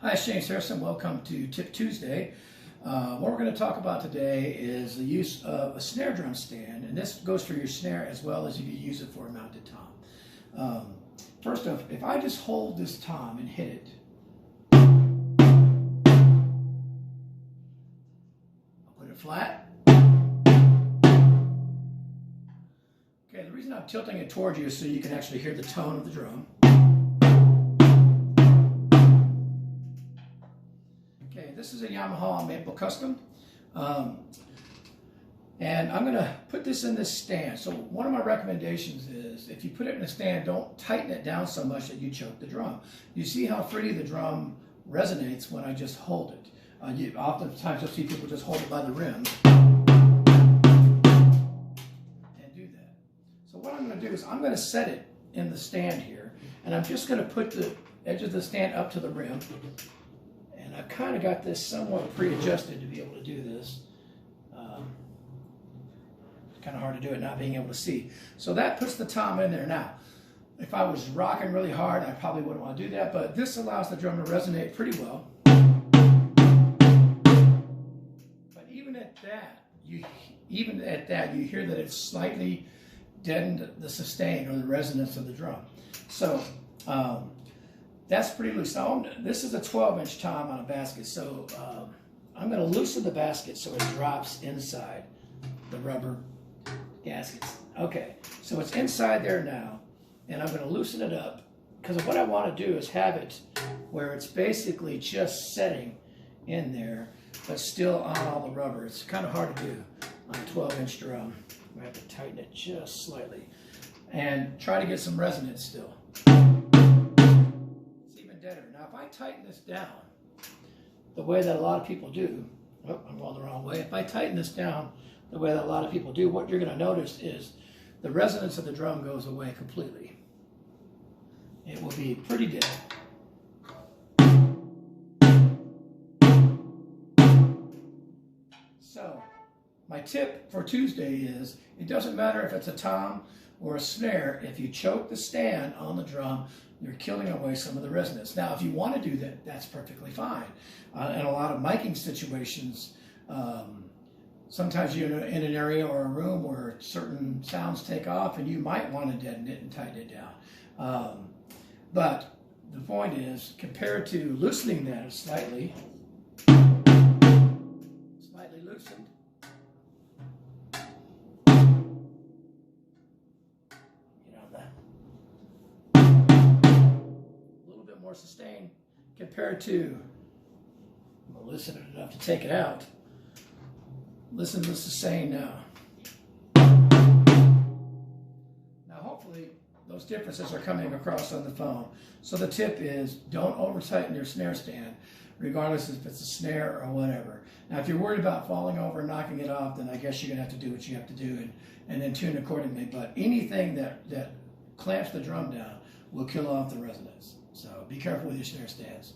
Hi, it's JamesAnimalHarrison. Welcome to Tip Tuesday. What we're going to talk about today is the use of a snare drum stand, and this goes for your snare as well as you can use it for a mounted tom. First off, if I just hold this tom and hit it, I'll put it flat. Okay, the reason I'm tilting it towards you is so you can actually hear the tone of the drum. Okay, this is a Yamaha Maple Custom, and I'm going to put this in this stand. So one of my recommendations is if you put it in a stand, don't tighten it down so much that you choke the drum. You see how freely the drum resonates when I just hold it. Oftentimes you'll see people just hold it by the rim and do that. So what I'm going to do is I'm going to set it in the stand here, and I'm just going to put the edge of the stand up to the rim. And I've kind of got this somewhat pre-adjusted to be able to do this. It's kind of hard to do it not being able to see. So that puts the tom in there. Now, if I was rocking really hard, I probably wouldn't want to do that, but this allows the drum to resonate pretty well. But even at that, you hear that it's slightly deadened the sustain or the resonance of the drum. So, that's pretty loose. Now, this is a 12-inch tom on a basket, so I'm going to loosen the basket so it drops inside the rubber gaskets. Okay, so it's inside there now, and I'm going to loosen it up because what I want to do is have it where it's basically just setting in there, but still on all the rubber. It's kind of hard to do on a 12-inch drum. I have to tighten it just slightly and try to get some resonance still. Deader. Now, if I tighten this down the way that a lot of people do, oh, I'm going the wrong way. If I tighten this down the way that a lot of people do, what you're going to notice is the resonance of the drum goes away completely. It will be pretty dead. So, my tip for Tuesday is it doesn't matter if it's a tom or a snare. If you choke the stand on the drum, you're killing away some of the resonance. Now, if you want to do that, that's perfectly fine. In a lot of miking situations, sometimes you're in an area or a room where certain sounds take off, and you might want to deaden it and tighten it down. But the point is, compared to loosening that slightly loosened, more sustain compared to, I'm going to loosen it enough to take it out. Listen to the sustain now. Now hopefully those differences are coming across on the phone. So the tip is don't over tighten your snare stand, regardless if it's a snare or whatever. Now if you're worried about falling over and knocking it off, then I guess you're going to have to do what you have to do and then tune accordingly. But anything that clamps the drum down will kill off the resonance. So be careful with your snare stands.